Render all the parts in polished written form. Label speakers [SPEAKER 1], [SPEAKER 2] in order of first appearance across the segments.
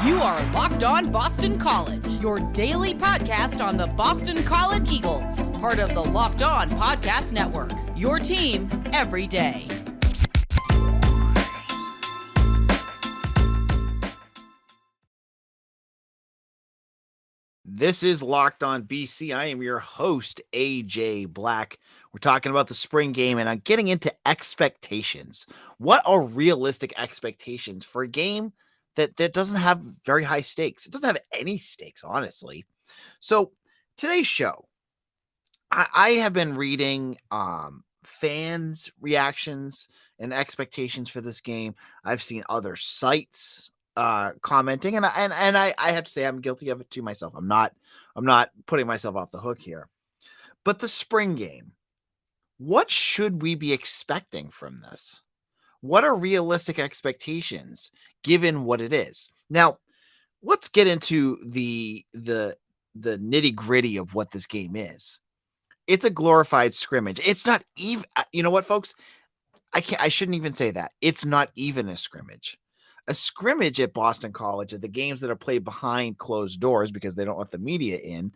[SPEAKER 1] You are Locked On Boston College, your daily podcast on the Boston College Eagles, part of the Locked On Podcast Network, your team every day.
[SPEAKER 2] This is Locked On BC. I am your host, AJ Black. We're talking about the spring game, and I'm getting into expectations. What are realistic expectations for a game that doesn't have very high stakes? It doesn't have any stakes, honestly. So today's show, I have been reading fans' reactions and expectations for this game. I've seen other sites commenting, and I have to say I'm guilty of it too myself. I'm not putting myself off the hook here. But the spring game, what should we be expecting from this? What are realistic expectations given what it is? Now, let's get into the nitty-gritty of what this game is. It's a glorified scrimmage. It's not even, you know what, folks? I shouldn't even say that. It's not even a scrimmage. A scrimmage at Boston College are the games that are played behind closed doors because they don't let the media in,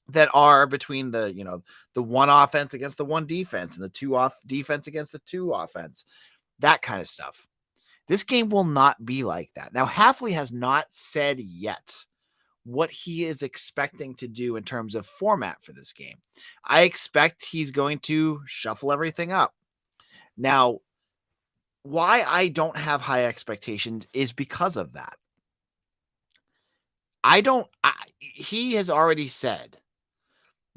[SPEAKER 2] that are between the one offense against the one defense and the two off defense against the two offense, that kind of stuff. This game will not be like that. Now, Hafley has not said yet what he is expecting to do in terms of format for this game. I expect he's going to shuffle everything up. Now, why I don't have high expectations is because of that. He has already said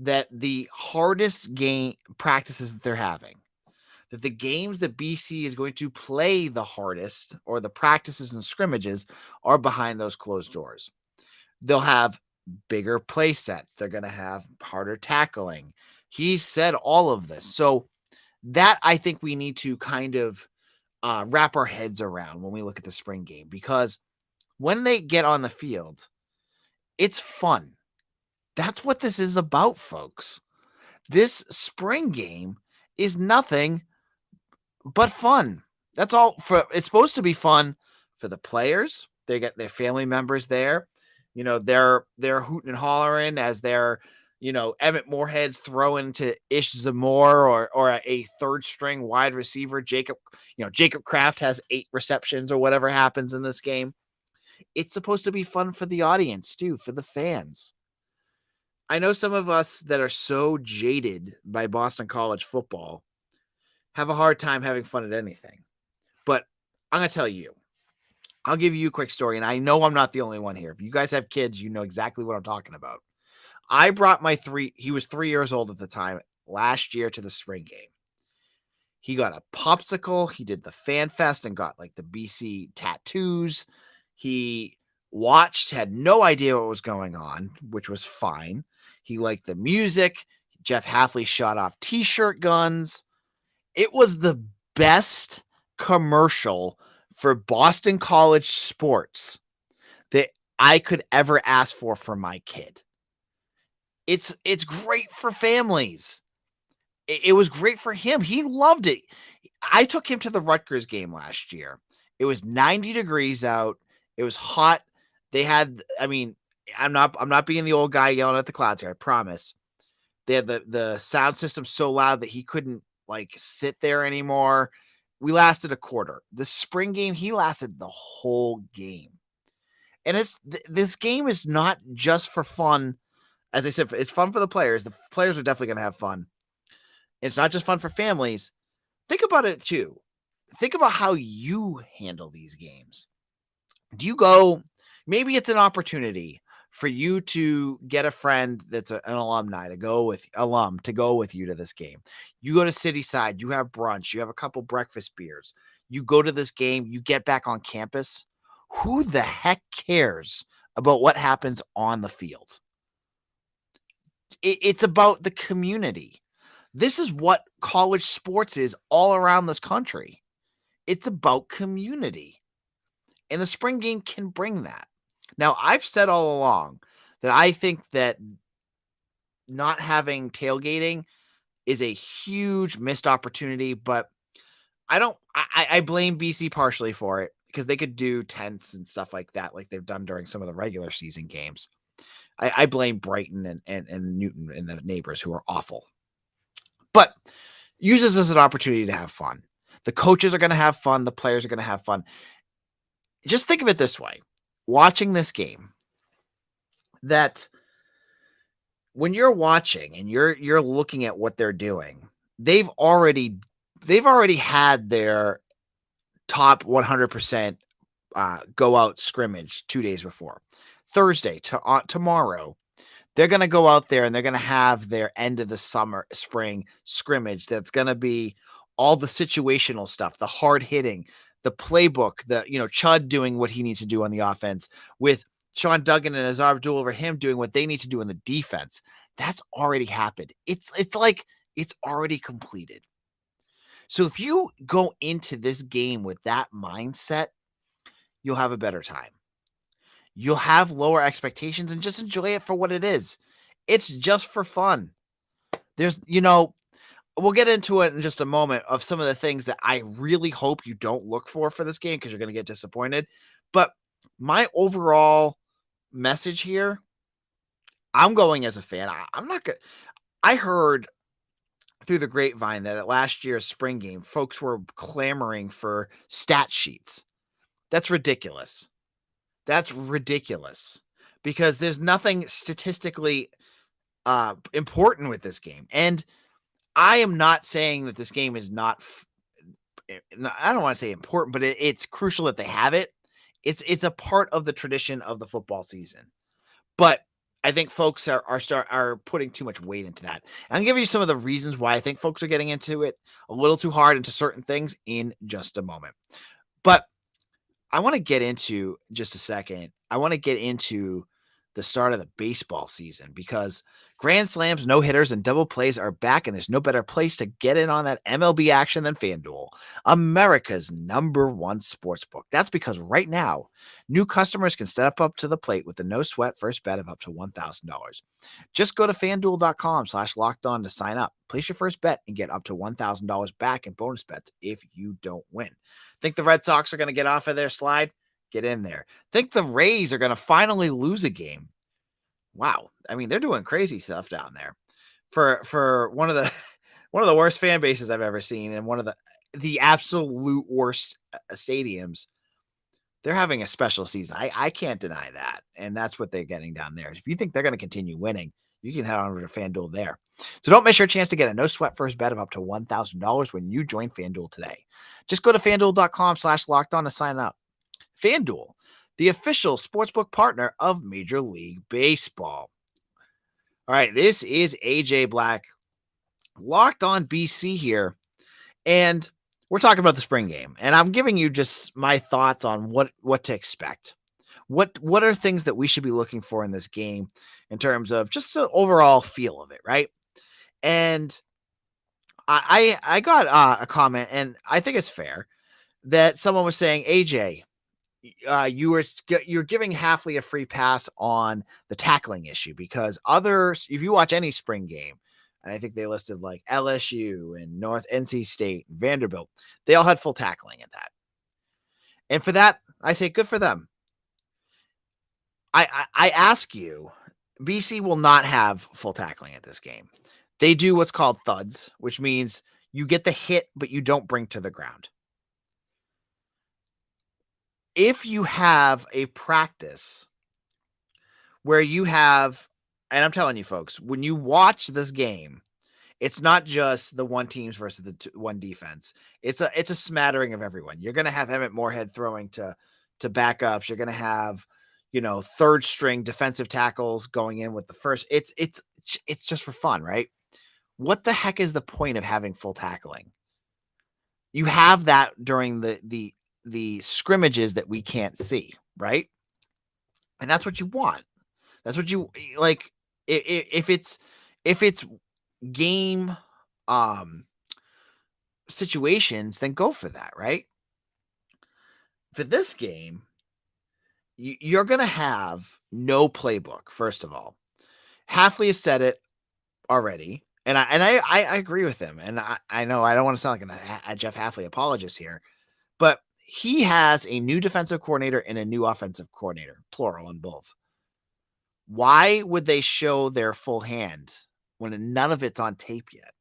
[SPEAKER 2] that the hardest game practices that they're having, that the games that BC is going to play the hardest, or the practices and scrimmages, are behind those closed doors. They'll have bigger play sets. They're going to have harder tackling. He said all of this. So that, I think, we need to kind of wrap our heads around when we look at the spring game, because when they get on the field, it's fun. That's what this is about, folks. This spring game is nothing but fun. That's all. It's supposed to be fun for the players. They get their family members there. They're hooting and hollering as they're, Emmett Moorhead's throwing to Ish Zamore or a third string wide receiver. Jacob Kraft has 8 receptions or whatever happens in this game. It's supposed to be fun for the audience too, for the fans. I know some of us that are so jaded by Boston College football have a hard time having fun at anything. But I'm going to tell you, I'll give you a quick story, and I know I'm not the only one here. If you guys have kids, you know exactly what I'm talking about. I brought he was 3 years old at the time, last year, to the spring game. He got a popsicle. He did the fan fest and got like the BC tattoos. He watched, had no idea what was going on, which was fine. He liked the music. Jeff Hafley shot off t-shirt guns. It was the best commercial for Boston College sports that I could ever ask for my kid. It's great for families. It was great for him. He loved it. I took him to the Rutgers game last year. It was 90 degrees out. It was hot. They had, I'm not being the old guy yelling at the clouds here, I promise. They had the sound system so loud that he couldn't sit there anymore. We lasted a quarter. The spring game, he lasted the whole game. And this game is not just for fun. As I said, it's fun for the players. The players are definitely going to have fun. It's not just fun for families. Think about it too. Think about how you handle these games. Do you go, maybe it's an opportunity for you to get a friend that's an alumni to go with you to this game. You go to Cityside, you have brunch, you have a couple breakfast beers, you go to this game, you get back on campus. Who the heck cares about what happens on the field? It's about the community. This is what college sports is all around this country. It's about community. And the spring game can bring that. Now, I've said all along that I think that not having tailgating is a huge missed opportunity, but I blame BC partially for it because they could do tents and stuff like that, like they've done during some of the regular season games. I blame Brighton and Newton and the neighbors who are awful. But use this as an opportunity to have fun. The coaches are going to have fun. The players are going to have fun. Just think of it this way. Watching this game, that when you're watching and you're looking at what they're doing, they've already had their top 100% go out scrimmage 2 days before. Thursday tomorrow, they're going to go out there and they're going to have their end of the spring scrimmage. That's going to be all the situational stuff, the hard hitting, the playbook, Chud doing what he needs to do on the offense with Sean Duggan and Azar Abdul over him doing what they need to do in the defense. That's already happened. It's like it's already completed. So if you go into this game with that mindset, you'll have a better time. You'll have lower expectations and just enjoy it for what it is. It's just for fun. There's, we'll get into it in just a moment of some of the things that I really hope you don't look for this game because you're going to get disappointed. But my overall message here, I'm going as a fan. I'm not good. I heard through the grapevine that at last year's spring game, folks were clamoring for stat sheets. That's ridiculous. That's ridiculous because there's nothing statistically important with this game. And I am not saying that this game is not, I don't want to say important, but it's crucial that they have it. It's a part of the tradition of the football season. But I think folks are putting too much weight into that. And I'll give you some of the reasons why I think folks are getting into it a little too hard into certain things in just a moment. But I want to get into just a second. I want to get into the start of the baseball season because grand slams, no hitters, and double plays are back, and there's no better place to get in on that MLB action than FanDuel, America's #1 sportsbook. That's because right now, new customers can step up to the plate with a no sweat first bet of up to $1,000. Just go to FanDuel.com/lockedon to sign up. Place your first bet and get up to $1,000 back in bonus bets if you don't win. Think the Red Sox are going to get off of their slide? Get in there. Think the Rays are going to finally lose a game? Wow. I mean, they're doing crazy stuff down there for one of the one of the worst fan bases I've ever seen and one of the absolute worst stadiums. They're having a special season. I can't deny that. And that's what they're getting down there. If you think they're going to continue winning, you can head on over to FanDuel there. So don't miss your chance to get a no sweat first bet of up to $1,000 when you join FanDuel today. Just go to FanDuel.com/lockedon to sign up. FanDuel, the official sportsbook partner of Major League Baseball. All right, this is AJ Black, Locked On BC here, and we're talking about the spring game, and I'm giving you just my thoughts on what to expect. What are things that we should be looking for in this game in terms of just the overall feel of it, right? And I got a comment, and I think it's fair that someone was saying, AJ, you're giving Hafley a free pass on the tackling issue because others, if you watch any spring game, and I think they listed like LSU and North NC State, and Vanderbilt, they all had full tackling at that. And for that, I say good for them. I ask you, BC will not have full tackling at this game. They do what's called thuds, which means you get the hit, but you don't bring to the ground. If you have a practice where you have, and I'm telling you folks, when you watch this game, it's not just the one teams versus the one defense. It's a smattering of everyone. You're going to have Emmett Moorhead throwing to backups. You're going to have, third string defensive tackles going in with the first. It's just for fun, right? What the heck is the point of having full tackling? You have that during the scrimmages that we can't see, right? And that's what you want. That's what you like. If it's game situations, then go for that, right? For this game, you're going to have no playbook. First of all, Hafley has said it already, And I agree with him. And I know I don't want to sound like a Jeff Halfley apologist here, but he has a new defensive coordinator and a new offensive coordinator, plural on both. Why would they show their full hand when none of it's on tape yet?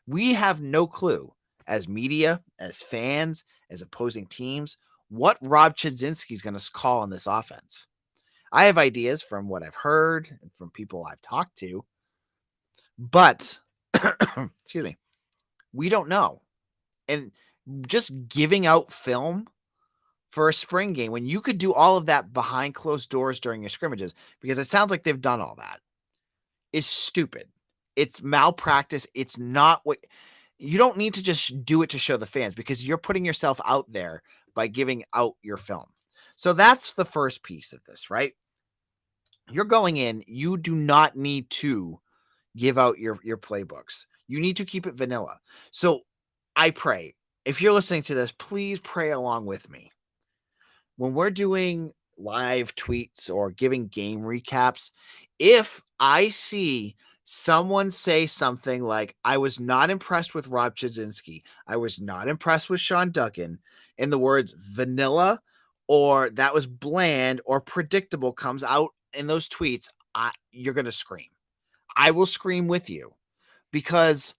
[SPEAKER 2] We have no clue as media, as fans, as opposing teams, what Rob Chudzinski is going to call on this offense. I have ideas from what I've heard and from people I've talked to, but excuse me, we don't know. And just giving out film for a spring game when you could do all of that behind closed doors during your scrimmages, because it sounds like they've done all that, is stupid. It's malpractice. It's not what you don't need to just do it to show the fans, because you're putting yourself out there by giving out your film. So that's the first piece of this, right? You're going in, you do not need to give out your playbooks. You need to keep it vanilla. So I pray, if you're listening to this, please pray along with me. When we're doing live tweets or giving game recaps, if I see someone say something like, I was not impressed with Rob Chudzinski, I was not impressed with Sean Duggan, and the words vanilla or that was bland or predictable comes out in those tweets, you're going to scream. I will scream with you, because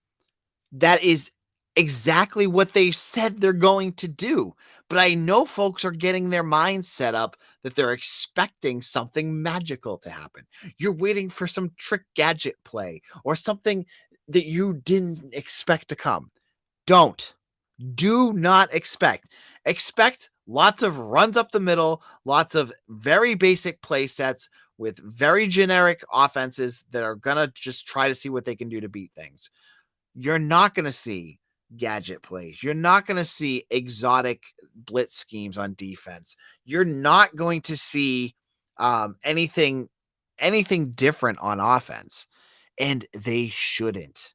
[SPEAKER 2] that is exactly what they said they're going to do. But I know folks are getting their minds set up that they're expecting something magical to happen. You're waiting for some trick gadget play or something that you didn't expect to come. Do not expect. Expect lots of runs up the middle, lots of very basic play sets with very generic offenses that are going to just try to see what they can do to beat things. You're not going to see gadget plays. You're not going to see exotic blitz schemes on defense. You're not going to see anything different on offense, and they shouldn't.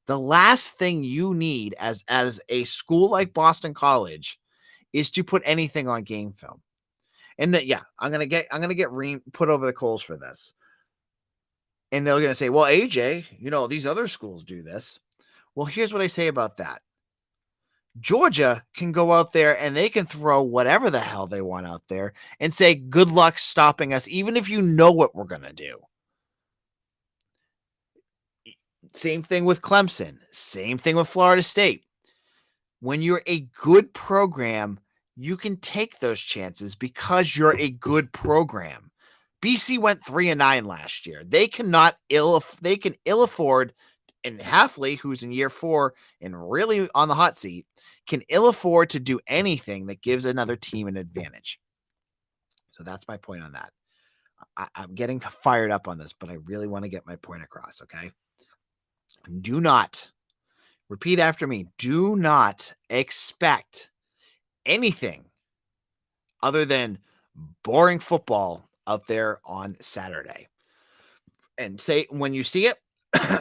[SPEAKER 2] The last thing you need as a school like Boston College is to put anything on game film. And I'm gonna get put over the coals for this. And they're gonna say, well, AJ, these other schools do this. Well, here's what I say about that. Georgia can go out there and they can throw whatever the hell they want out there and say, good luck stopping us, even if you know what we're going to do. Same thing with Clemson. Same thing with Florida State. When you're a good program, you can take those chances because you're a good program. BC went 3-9 last year. They can ill afford, and Halfley, who's in year 4 and really on the hot seat, can ill afford to do anything that gives another team an advantage. So that's my point on that. I'm getting fired up on this, but I really want to get my point across, okay? Do not, repeat after me, do not expect anything other than boring football out there on Saturday. And say, when you see it,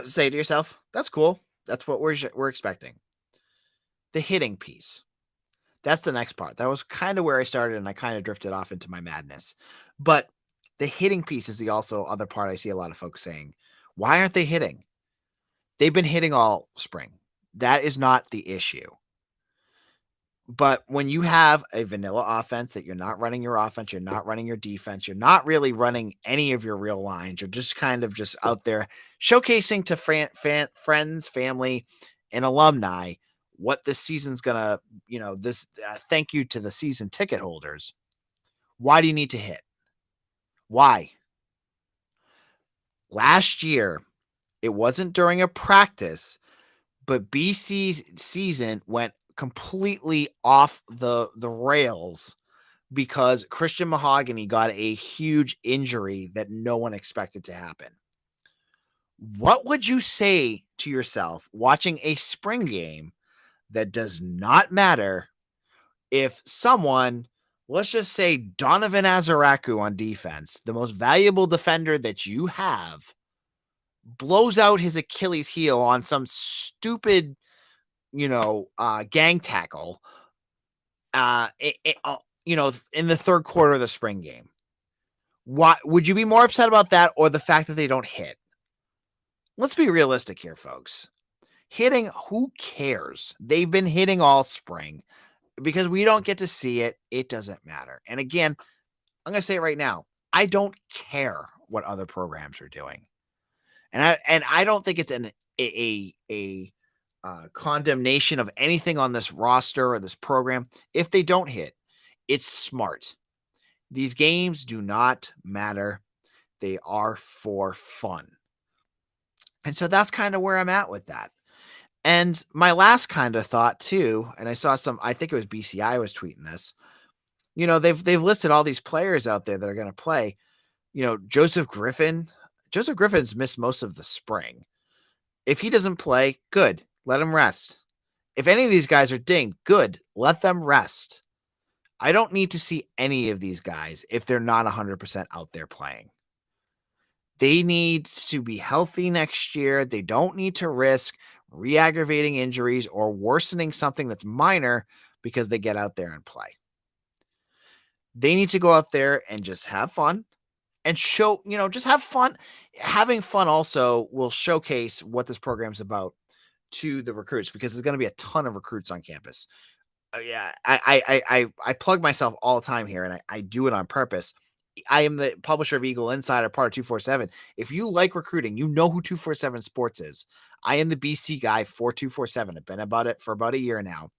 [SPEAKER 2] say to yourself, that's cool. That's what we're expecting. The hitting piece. That's the next part. That was kind of where I started, and I kind of drifted off into my madness. But the hitting piece is the also other part I see a lot of folks saying. Why aren't they hitting? They've been hitting all spring. That is not the issue. But when you have a vanilla offense that you're not running your offense, you're not running your defense, you're not really running any of your real lines, you're just kind of just out there showcasing to friends, family, and alumni what this season's going to, thank you to the season ticket holders. Why do you need to hit? Why? Last year, it wasn't during a practice, but BC's season went completely off the rails because Christian Mahogany got a huge injury that no one expected to happen. What would you say to yourself watching a spring game that does not matter if someone, let's just say Donovan Azaraku on defense, the most valuable defender that you have, blows out his Achilles heel on some stupid gang tackle, in the third quarter of the spring game? Why would you be more upset about that, or the fact that they don't hit? let's be realistic here, folks. Hitting, who cares? They've been hitting all spring because we don't get to see it. It doesn't matter. And again, I'm going to say it right now. I don't care what other programs are doing. And I don't think it's a condemnation of anything on this roster or this program. If they don't hit, it's smart. These games do not matter. They are for fun. And so that's kind of where I'm at with that. And my last kind of thought too, and I saw I think it was BCI was tweeting this. They've listed all these players out there that are going to play. Joseph Griffin. Joseph Griffin's missed most of the spring. If he doesn't play, good. Let him rest. If any of these guys are dinged, good. Let them rest. I don't need to see any of these guys if they're not 100% out there playing. They need to be healthy next year. They don't need to risk re-aggravating injuries or worsening something that's minor because they get out there and play. They need to go out there and just have fun and show, just have fun. Having fun also will showcase what this program's about to the recruits because there's going to be a ton of recruits on campus. Yeah, I plug myself all the time here, and I do it on purpose. I am the publisher of Eagle Insider, part of 247. If you like recruiting, you know who 247 Sports is. I am the BC guy for 247. I've been about it for about a year now.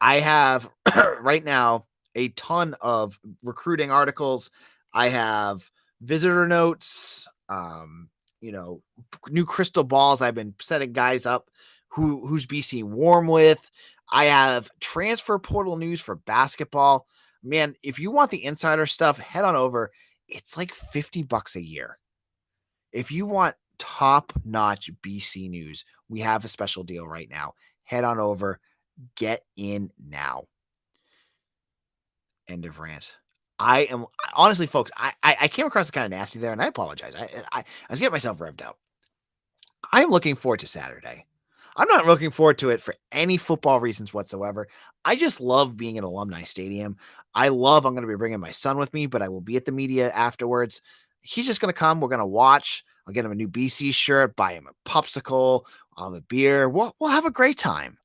[SPEAKER 2] I have right now a ton of recruiting articles. I have visitor notes, new crystal balls. I've been setting guys up who's BC warm with. I have transfer portal news for basketball. Man, if you want the insider stuff, head on over. It's like $50 a year. If you want top-notch BC news, we have a special deal right now. Head on over. Get in now. End of rant. I am honestly, folks, I came across as kind of nasty there, and I apologize. I was getting myself revved up. I'm looking forward to Saturday. I'm not looking forward to it for any football reasons whatsoever. I just love being in Alumni Stadium. I'm going to be bringing my son with me, but I will be at the media afterwards. He's just going to come. We're going to watch. I'll get him a new BC shirt, buy him a popsicle, I'll have a beer. We'll have a great time.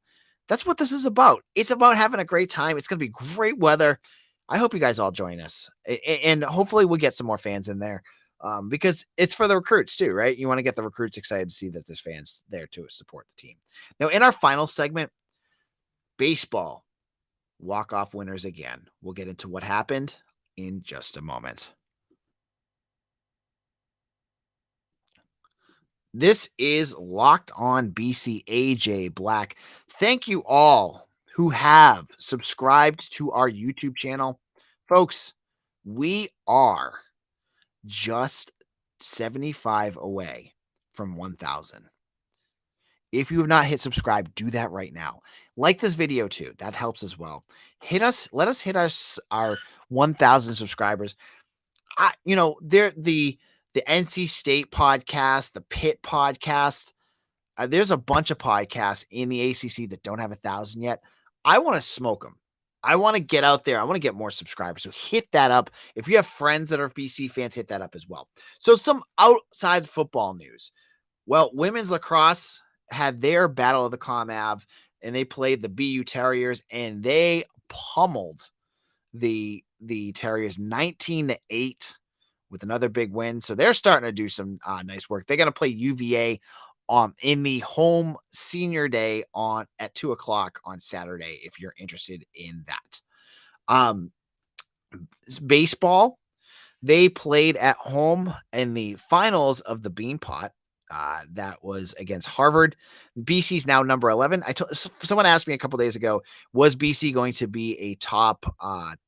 [SPEAKER 2] That's what this is about. It's about having a great time. It's going to be great weather. I hope you guys all join us, and hopefully we'll get some more fans in there. Because it's for the recruits too, right? You want to get the recruits excited to see that there's fans there to support the team. Now, in our final segment, baseball walk-off winners again. We'll get into what happened in just a moment. This is Locked On BC. AJ Black. Thank you all who have subscribed to our YouTube channel. Folks, we are just 75 away from 1,000. If you have not hit subscribe, do that right now. Like this video too. That helps as well. Let us hit our 1,000 subscribers. The NC State podcast, the Pitt podcast. There's a bunch of podcasts in the ACC that don't have 1,000 yet. I want to smoke them. I want to get out there. I want to get more subscribers. So hit that up. If you have friends that are BC fans, hit that up as well. So some outside football news. Well, women's lacrosse had their Battle of the ComAv, and they played the BU Terriers, and they pummeled the Terriers 19-8 with another big win. So they're starting to do some nice work. They're going to play UVA in the home senior day at 2:00 on Saturday, if you're interested in that. Baseball, they played at home in the finals of the Beanpot. That was against Harvard. BC's now number 11. Someone asked me a couple days ago, was BC going to be a top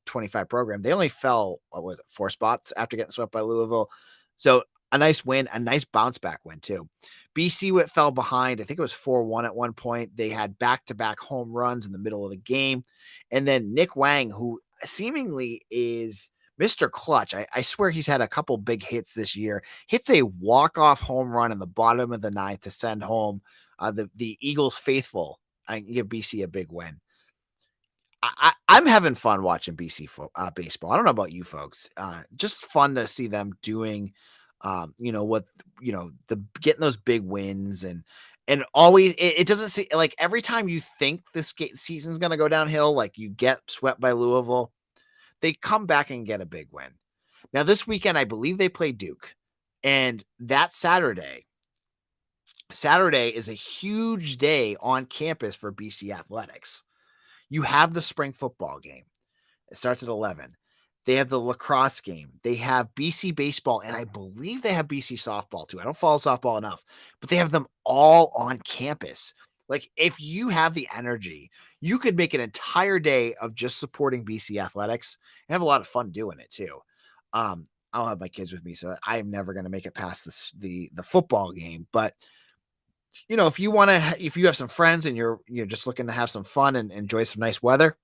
[SPEAKER 2] 25 program? They only fell, 4 spots after getting swept by Louisville. So a nice win, a nice bounce back win too. BC fell behind. I think it was 4-1 at one point. They had back-to-back home runs in the middle of the game. And then Nick Wang, who seemingly is Mr. Clutch. I swear he's had a couple big hits this year. Hits a walk-off home run in the bottom of the ninth to send home the Eagles faithful and give BC a big win. I'm having fun watching BC baseball. I don't know about you folks. Just fun to see them doing What, the getting those big wins and always it doesn't seem like every time you think this season's going to go downhill, like you get swept by Louisville, they come back and get a big win. Now this weekend, I believe they play Duke, and that Saturday is a huge day on campus for BC athletics. You have the spring football game. It starts at 11. They have the lacrosse game. They have BC baseball, and I believe they have BC softball too. I don't follow softball enough, but they have them all on campus. Like, if you have the energy, you could make an entire day of just supporting BC athletics and have a lot of fun doing it too. I'll have my kids with me, so I am never going to make it past the football game. But if you want to, if you have some friends and you're just looking to have some fun and enjoy some nice weather,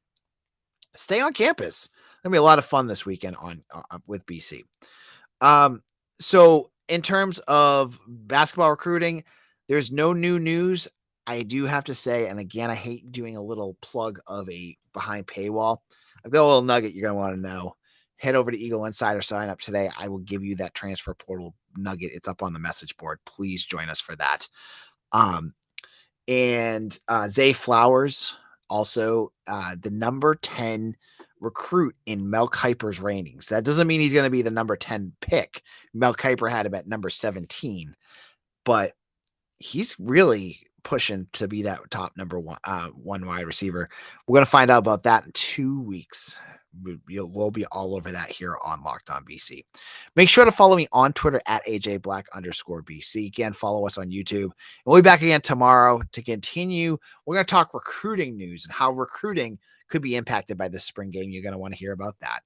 [SPEAKER 2] stay on campus. There'll be a lot of fun this weekend with BC. So in terms of basketball recruiting, there's no new news. I do have to say, and again, I hate doing a little plug of a behind paywall. I've got a little nugget you're going to want to know. Head over to Eagle Insider, sign up today. I will give you that transfer portal nugget. It's up on the message board. Please join us for that. And Zay Flowers, also the number 10 recruit in Mel Kiper's ratings. That doesn't mean he's going to be the number 10 pick. Mel Kiper had him at number 17, but he's really pushing to be that top number one wide receiver. We're going to find out about that in 2 weeks. We'll be all over that here on Locked On BC. Make sure to follow me on Twitter at AJBlack_BC. Again, follow us on YouTube. And we'll be back again tomorrow to continue. We're going to talk recruiting news and how recruiting could be impacted by this spring game. You're going to want to hear about that.